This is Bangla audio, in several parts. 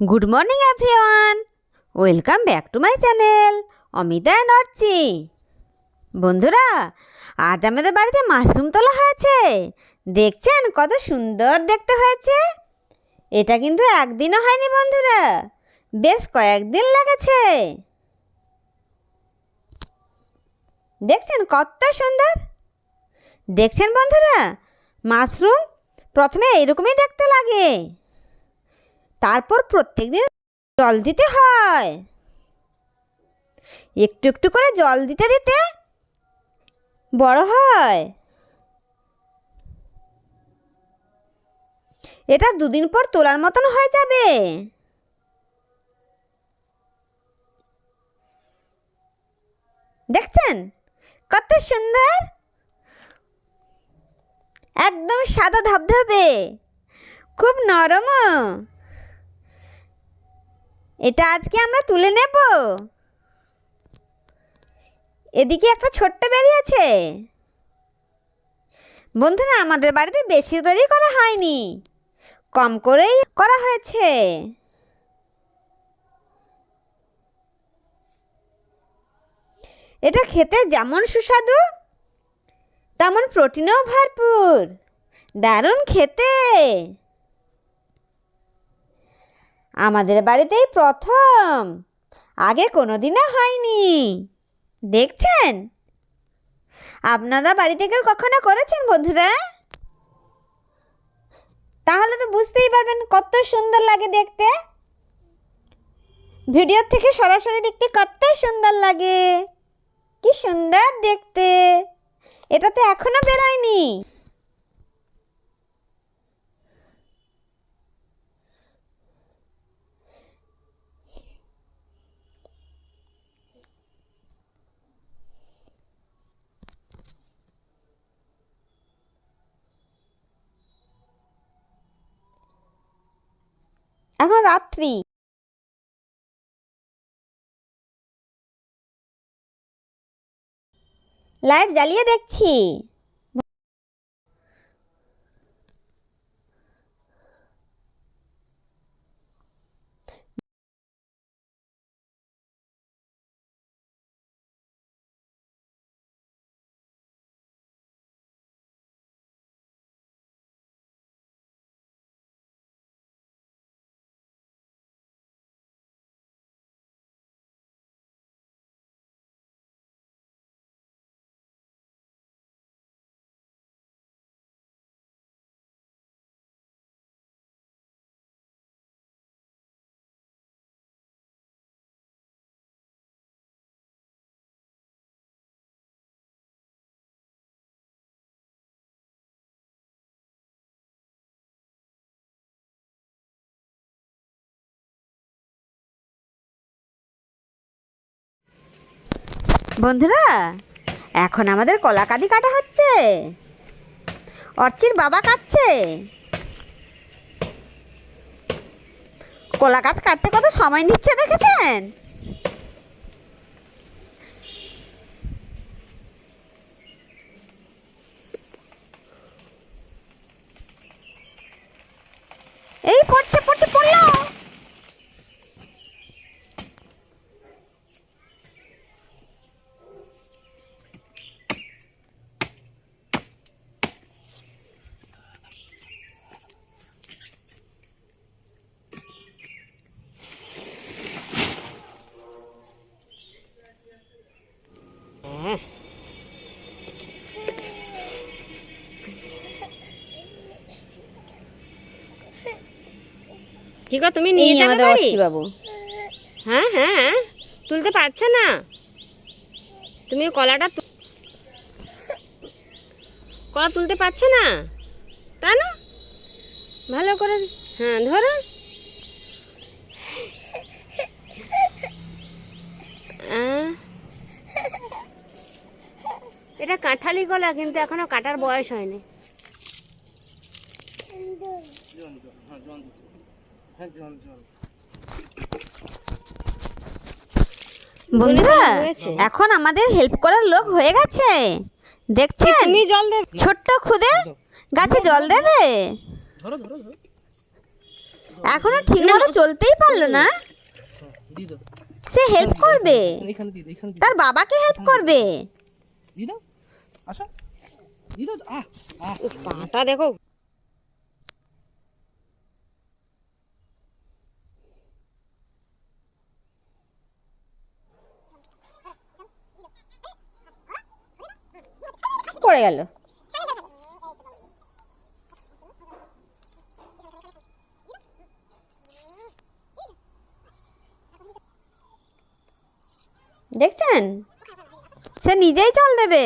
Good morning everyone, welcome back to my channel Amita and Archi. বন্ধুরা, আজ আমাদের বাড়িতে মাশরুম তোলা হয়েছে। দেখছেন কত সুন্দর দেখতে হয়েছে। এটা কিন্তু একদিনও হয়নি বন্ধুরা, বেশ কয়েকদিন লেগেছে। দেখছেন কত সুন্দর। দেখছেন বন্ধুরা, মাশরুম প্রথমে এরকমই দেখতে লাগে, তারপর প্রত্যেকদিন জল দিতে হয়। একটু একটু করে জল দিতে দিতে বড় হয়। এটা দুদিন পর তোলার মতন হয়ে যাবে। দেখছেন কত সুন্দর, একদম সাদা ধবধবে, খুব নরম। এটা আজকে আমরা তুলে নেব। এদিকে একটা ছোট্ট বেরিয়েছে। বন্ধুরা, আমাদের বাড়িতে বেশি তৈরি করা হয়নি, কম করেই করা হয়েছে। এটা খেতে যেমন সুস্বাদু, তেমন প্রোটিনেও ভরপুর। দারুণ খেতে। আমাদের বাড়িতেই প্রথম, আগে কোনোদিনও হয়নি। দেখছেন, আপনারা বাড়িতে কেউ কখনো করেছেন বন্ধুরা? তাহলে তো বুঝতেই পারবেন কত সুন্দর লাগে দেখতে। ভিডিওর থেকে সরাসরি দেখতে কত সুন্দর লাগে, কি সুন্দর দেখতে। এটা তো এখনো বেরোয়নি। এখন রাত্রি। লাইট জ্বালিয়ে দেখছি। বন্ধুরা, এখন আমাদের কলা কাঁদি কাটা হচ্ছে। অর্চির বাবা কাটছে। কলা গাছ কাটতে কত সময় নিচ্ছে দেখেছেন? এই পড়ছে পড়ছে পড়লো। কি গো, তুমি নিয়ে যাবে আমাদের বাড়ি? অর্চি বাবু। হ্যাঁ হ্যাঁ, তুলতে পারছে না। তুমি কলা তুলতে পারছো না, তাই না? ভালো করে, হ্যাঁ ধরো। এটা কাঁঠালি কলা, কিন্তু এখনো কাটার বয়স হয়নি। বন্ধুরা, এখন আমাদের হেল্প করার লোক হয়ে গেছে। দেখছেন, তুমি জল দেবে? ছোট্ট খুদে গাছে জল দেবে। এখনো ঠিক মতো চলতেই পারলো না। দিয়ে দাও, সে হেল্প করবে, এখানে দিয়ে দাও, এখানে দিয়ে তার বাবাকে হেল্প করবে। দিয়ে দাও, আসো দিয়ে দাও। পাটা দেখো। পড়ে গেল। দেখছেন, সে নিজেই জল দেবে।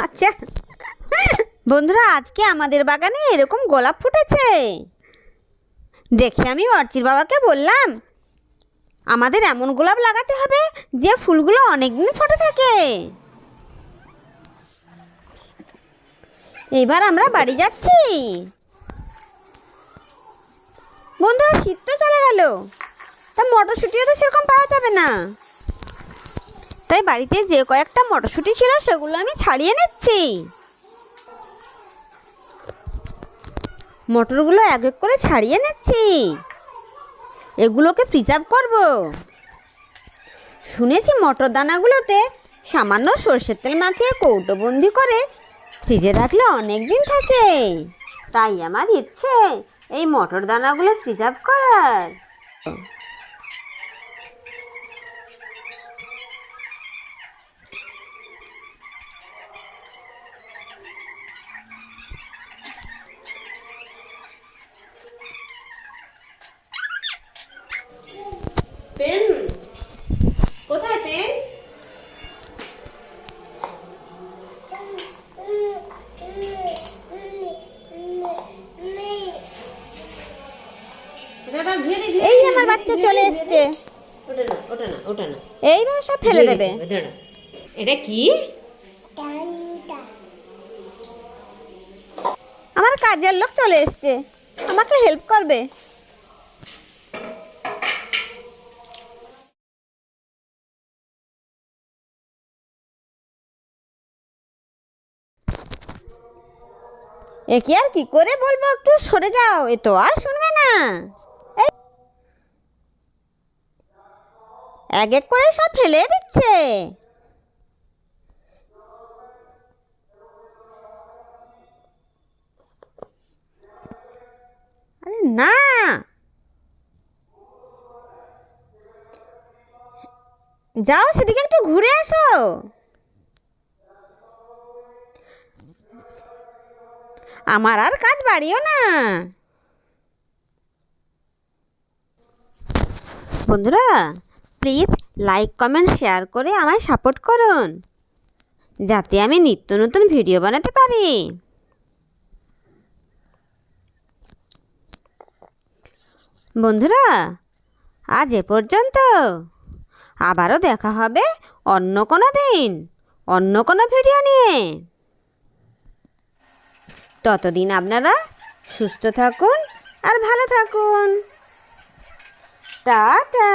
আচ্ছা বন্ধুরা, আজকে আমাদের বাগানে এরকম গোলাপ ফুটেছে দেখে আমি অর্চির বাবাকে বললাম, আমাদের এমন গোলাপ লাগাতে হবে যে ফুলগুলো অনেকদিন ফুটে থাকে। এবার আমরা বাড়ি যাচ্ছি। বন্ধুরা, শীত তো চলে গেল, তা মটরশুঁটিও তো সেরকম পাওয়া যাবে না। তাই বাড়িতে যে কয়েকটা মটরশুঁটি ছিল সেগুলো আমি ছাড়িয়ে নিচ্ছি। মটরগুলো এক এক করে ছাড়িয়ে নিচ্ছি, এগুলোকে প্রিজার্ভ করব। শুনেছি মটর দানাগুলোতে সামান্য সর্ষের তেল মাখিয়ে কৌটোবন্দি করে ফ্রিজে রাখলে অনেক দিন থাকে। তাই আমার ইচ্ছে এই মটর দানাগুলো প্রিজার্ভ করার। পেন কোথায় পেন? এই আমার বাচ্চা চলে এসছে। ওটা না, ওটা না, ওটা না, এইবার সব ফেলে দেবে। দাঁড়া। এটা কি? আমার কাজের লোক চলে এসছে, আমাকে হেল্প করবে। একে আর কি করে বলবো, একটু সরে যাও, এ তো আর শুনবে না। এই এক এক করে সব ফেলে দিচ্ছে। আরে না, যাও সেদিকে একটু ঘুরে আসো। আমার আর কাজ বাড়িও না। বন্ধুরা, প্লিজ লাইক কমেন্ট শেয়ার করে আমায় সাপোর্ট করুন, যাতে আমি নিত্য নতুন ভিডিও বানাতে পারি। বন্ধুরা, আজ এ পর্যন্ত। আবারও দেখা হবে অন্য কোনো দিন, অন্য কোনো ভিডিও নিয়ে। ততদিন আপনারা সুস্থ থাকুন আর ভালো থাকুন। টাটা।